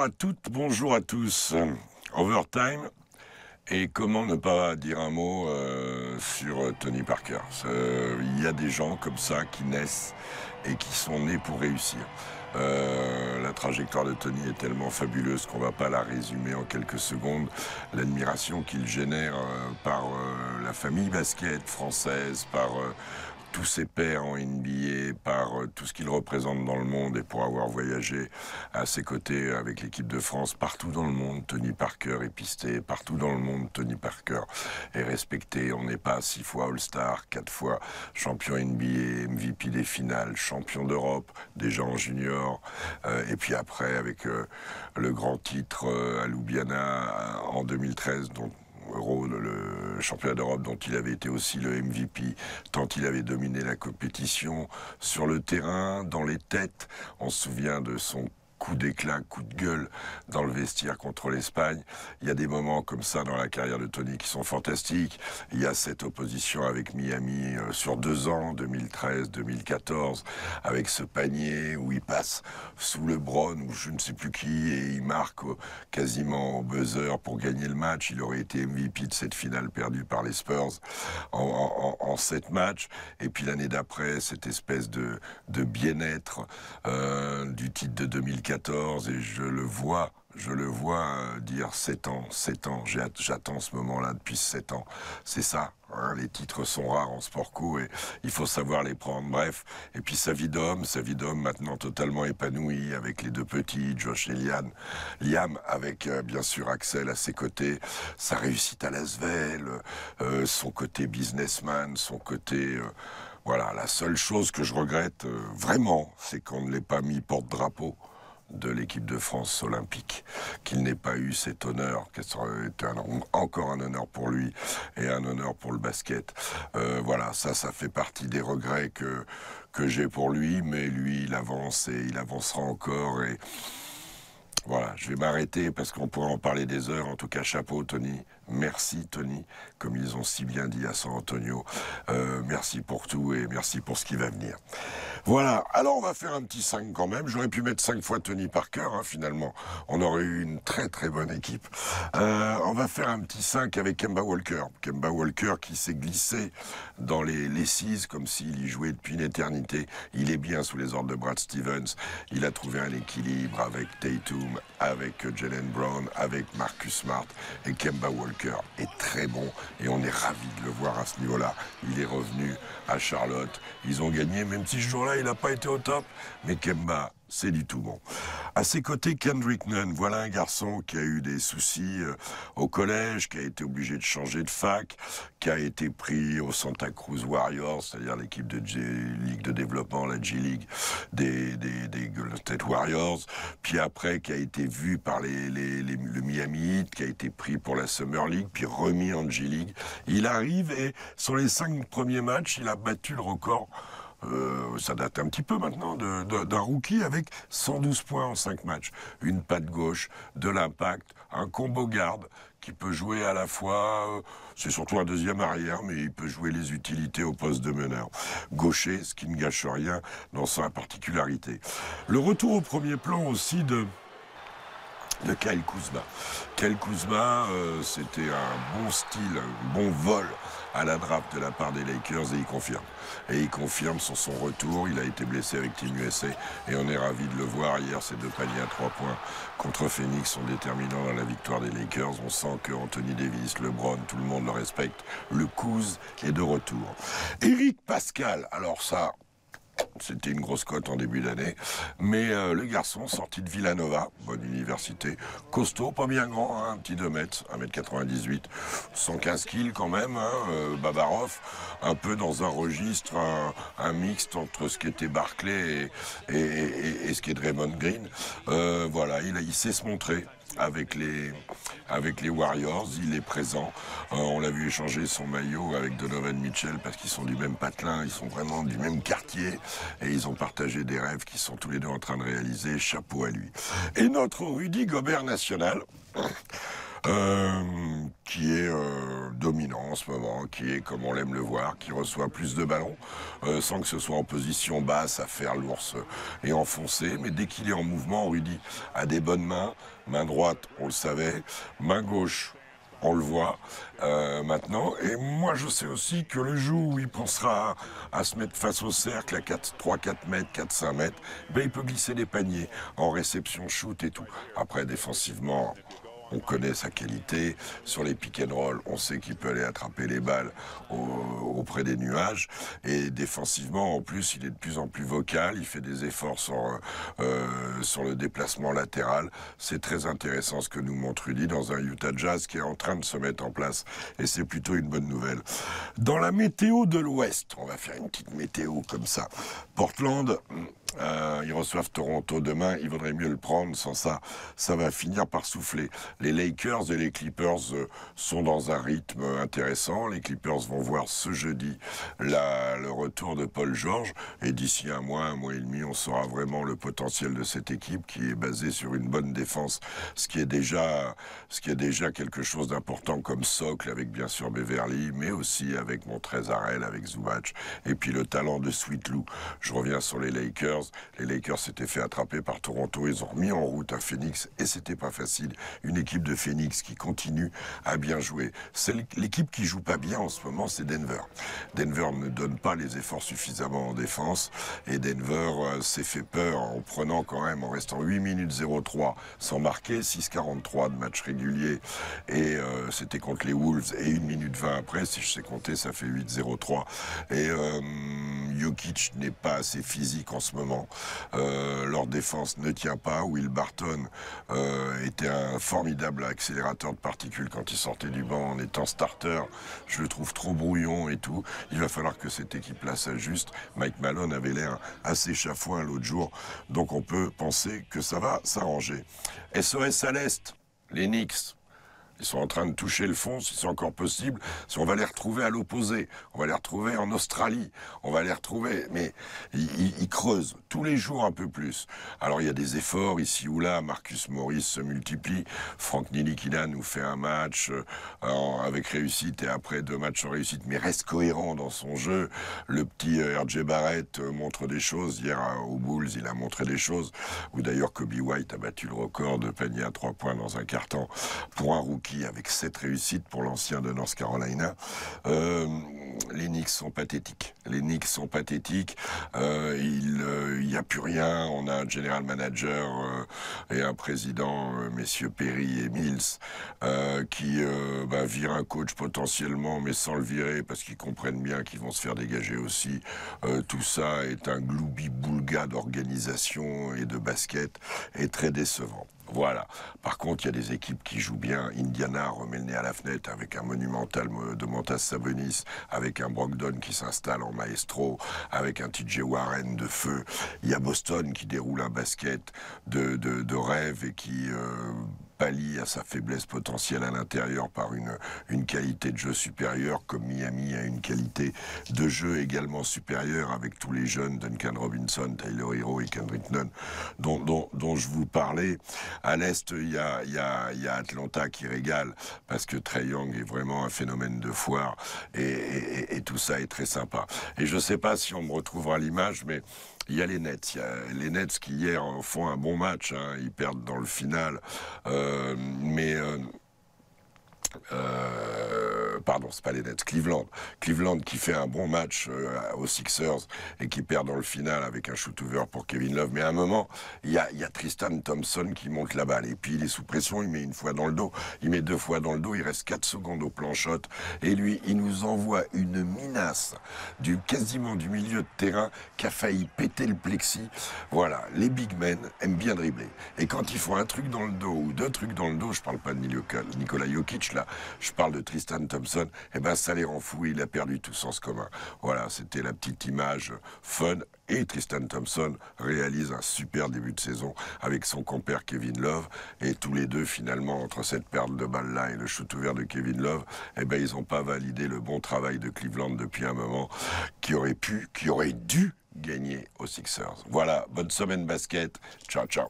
Bonjour à toutes, bonjour à tous. Overtime, et comment ne pas dire un mot sur Tony Parker. Il y a des gens comme ça qui naissent et qui sont nés pour réussir. La trajectoire de Tony est tellement fabuleuse qu'on ne va pas la résumer en quelques secondes. L'admiration qu'il génère par la famille basket française, par tous ses pairs en NBA, par tout ce qu'il représente dans le monde, et pour avoir voyagé à ses côtés avec l'équipe de France partout dans le monde, Tony Parker est pisté, partout dans le monde, Tony Parker est respecté. On n'est pas 6 fois All-Star, 4 fois champion NBA, MVP des finales, champion d'Europe, déjà en junior, et puis après avec le grand titre à Ljubljana en 2013, dont le championnat d'Europe dont il avait été aussi le MVP, tant il avait dominé la compétition sur le terrain, dans les têtes. On se souvient de son coup d'éclat, coup de gueule dans le vestiaire contre l'Espagne. Il y a des moments comme ça dans la carrière de Tony qui sont fantastiques. Il y a cette opposition avec Miami sur 2 ans, 2013-2014, avec ce panier où il passe sous le Bron ou je ne sais plus qui, et il marque quasiment au buzzer pour gagner le match. Il aurait été MVP de cette finale perdue par les Spurs en 7 matchs. Et puis l'année d'après, cette espèce de bien-être du titre de 2014, et je le vois dire 7 ans, j'attends ce moment-là depuis 7 ans. C'est ça, hein, les titres sont rares en sport co et il faut savoir les prendre, bref. Et puis sa vie d'homme maintenant totalement épanouie avec les 2 petits, Josh et Liam avec bien sûr Axel à ses côtés, sa réussite à Lasvel, son côté businessman, son côté... voilà, la seule chose que je regrette vraiment, c'est qu'on ne l'ait pas mis porte-drapeau de l'équipe de France olympique, qu'il n'ait pas eu cet honneur, que ça aurait été encore un honneur pour lui et un honneur pour le basket. Voilà, ça fait partie des regrets que j'ai pour lui, mais lui, il avance et il avancera encore. Et voilà, je vais m'arrêter parce qu'on pourrait en parler des heures. En tout cas, chapeau Tony. Merci Tony, comme ils ont si bien dit à San Antonio. Merci pour tout et merci pour ce qui va venir. Voilà, alors on va faire un petit 5 quand même. J'aurais pu mettre 5 fois Tony Parker, hein, finalement. On aurait eu une très très bonne équipe. On va faire un petit 5 avec Kemba Walker. Kemba Walker qui s'est glissé dans les 6 comme s'il y jouait depuis une éternité. Il est bien sous les ordres de Brad Stevens. Il a trouvé un équilibre avec Tatum, avec Jaylen Brown, avec Marcus Smart, et Kemba Walker est très bon et on est ravis de le voir à ce niveau-là. Il est revenu à Charlotte, ils ont gagné, même si ce jour-là il n'a pas été au top, mais Kemba, c'est du tout bon. À ses côtés, Kendrick Nunn, voilà un garçon qui a eu des soucis au collège, qui a été obligé de changer de fac, qui a été pris au Santa Cruz Warriors, c'est-à-dire l'équipe de Ligue de développement, la G-League des Golden State Warriors, puis après qui a été vu par le Miami Heat, qui a été pris pour la Summer League, puis remis en G-League. Il arrive et sur les 5 premiers matchs, il a battu le record. Ça date un petit peu maintenant d'un rookie avec 112 points en 5 matchs. Une patte gauche, de l'impact, un combo garde qui peut jouer à la fois, c'est surtout un deuxième arrière, mais il peut jouer les utilités au poste de meneur. Gaucher, ce qui ne gâche rien dans sa particularité. Le retour au premier plan aussi de Kyle Kuzma. Kyle Kuzma, c'était un bon style, un bon vol à la draft de la part des Lakers et il confirme. Et il confirme sur son retour, il a été blessé avec Team USA et on est ravis de le voir. Hier, ces 2 paniers à 3 points contre Phoenix sont déterminants dans la victoire des Lakers. On sent que Anthony Davis, LeBron, tout le monde le respecte. Le Kuz est de retour. Eric Pascal, alors ça... C'était une grosse cote en début d'année, mais le garçon sorti de Villanova, bonne université, costaud, pas bien grand, hein, un petit 2 mètres, 1m98, 115 kills quand même, hein, Babarov, un peu dans un registre, un mixte entre ce qu'était Barclay et ce qu'est Draymond Green. Voilà, il sait se montrer. Avec les Warriors, il est présent. On l'a vu échanger son maillot avec Donovan Mitchell parce qu'ils sont du même patelin, ils sont vraiment du même quartier et ils ont partagé des rêves qu'ils sont tous les deux en train de réaliser. Chapeau à lui. Et notre Rudy Gobert national. qui est dominant en ce moment, qui est comme on l'aime le voir, qui reçoit plus de ballons, sans que ce soit en position basse à faire l'ours et enfoncer. Mais dès qu'il est en mouvement, Rudy a des bonnes mains. Main droite, on le savait. Main gauche, on le voit maintenant. Et moi, je sais aussi que le jour où il pensera à se mettre face au cercle à 3-4 mètres, 4-5 mètres, ben, il peut glisser des paniers en réception, shoot et tout. Après, défensivement, on connaît sa qualité. Sur les pick and roll, on sait qu'il peut aller attraper les balles auprès des nuages. Et défensivement, en plus, il est de plus en plus vocal. Il fait des efforts sur le déplacement latéral. C'est très intéressant ce que nous montre Rudy dans un Utah Jazz qui est en train de se mettre en place. Et c'est plutôt une bonne nouvelle. Dans la météo de l'Ouest, on va faire une petite météo comme ça. Portland... ils reçoivent Toronto demain, il vaudrait mieux le prendre, sans ça, ça va finir par souffler. Les Lakers et les Clippers sont dans un rythme intéressant. Les Clippers vont voir ce jeudi le retour de Paul George, et d'ici un mois et demi, on saura vraiment le potentiel de cette équipe qui est basée sur une bonne défense, ce qui est déjà quelque chose d'important comme socle, avec bien sûr Beverly, mais aussi avec Montrezl, avec Zubac, et puis le talent de Sweet Lou. Je reviens sur les Lakers. Les Lakers s'étaient fait attraper par Toronto, ils ont remis en route à Phoenix et c'était pas facile. Une équipe de Phoenix qui continue à bien jouer. C'est l'équipe qui joue pas bien en ce moment, c'est Denver. Denver ne donne pas les efforts suffisamment en défense et Denver s'est fait peur en prenant quand même, en restant 8 minutes 0-3 sans marquer, 6-43 de match régulier et c'était contre les Wolves et 1 minute 20 après, si je sais compter, ça fait 8-0-3 et Jokic n'est pas assez physique en ce moment. Leur défense ne tient pas. Will Barton était un formidable accélérateur de particules quand il sortait du banc en étant starter. Je le trouve trop brouillon et tout. Il va falloir que cette équipe-là s'ajuste. Mike Malone avait l'air assez chafouin l'autre jour, donc on peut penser que ça va s'arranger. SOS à l'Est, les Knicks. Ils sont en train de toucher le fond, si c'est encore possible. Si on va les retrouver à l'opposé, on va les retrouver en Australie, on va les retrouver, mais ils creusent tous les jours un peu plus. Alors il y a des efforts ici ou là, Marcus Morris se multiplie, Frank Ntilikina nous fait un match avec réussite et après 2 matchs sans réussite, mais reste cohérent dans son jeu. Le petit RJ Barrett montre des choses. Hier aux Bulls, il a montré des choses, où d'ailleurs Kobe White a battu le record de panier à 3 points dans un quart-temps pour un rookie avec 7 réussites pour l'ancien de North Carolina. Les Knicks sont pathétiques. Les Knicks sont pathétiques. Il n'y a plus rien. On a un general manager et un président, messieurs Perry et Mills, qui virent un coach potentiellement, mais sans le virer, parce qu'ils comprennent bien qu'ils vont se faire dégager aussi. Tout ça est un gloubi-boulga d'organisation et de basket, et très décevant. Voilà. Par contre, il y a des équipes qui jouent bien. Indiana remet le nez à la fenêtre avec un monumental de Montas Sabonis, avec un Brogdon qui s'installe en maestro, avec un TJ Warren de feu. Il y a Boston qui déroule un basket de rêve et qui pallie à sa faiblesse potentielle à l'intérieur par une qualité de jeu supérieure, comme Miami a une qualité de jeu également supérieure avec tous les jeunes, Duncan Robinson, Tyler Hero et Kendrick Nunn, dont je vous parlais. À l'Est, il y a Atlanta qui régale, parce que Trae Young est vraiment un phénomène de foire, et tout ça est très sympa. Et je ne sais pas si on me retrouvera l'image, mais il y a les Nets. Il y a les Nets qui hier font un bon match, hein, ils perdent dans le final, pardon, c'est pas les Nets, Cleveland. Cleveland qui fait un bon match aux Sixers et qui perd dans le final avec un shoot-over pour Kevin Love. Mais à un moment, il y a Tristan Thompson qui monte la balle. Et puis il est sous pression, il met 1 fois dans le dos, il met 2 fois dans le dos, il reste 4 secondes au plan shot. Et lui, il nous envoie une minace quasiment du milieu de terrain qui a failli péter le plexi. Voilà, les big men aiment bien dribbler. Et quand ils font un truc dans le dos ou 2 trucs dans le dos, je parle pas de Nikola Jokic là, je parle de Tristan Thompson, et ben ça les rend fous, il a perdu tout sens commun. Voilà, c'était la petite image fun, et Tristan Thompson réalise un super début de saison avec son compère Kevin Love, et tous les deux finalement, entre cette perte de balle là et le shoot ouvert de Kevin Love, et ben ils n'ont pas validé le bon travail de Cleveland depuis un moment, qui aurait dû gagner aux Sixers. Voilà, bonne semaine basket, ciao ciao.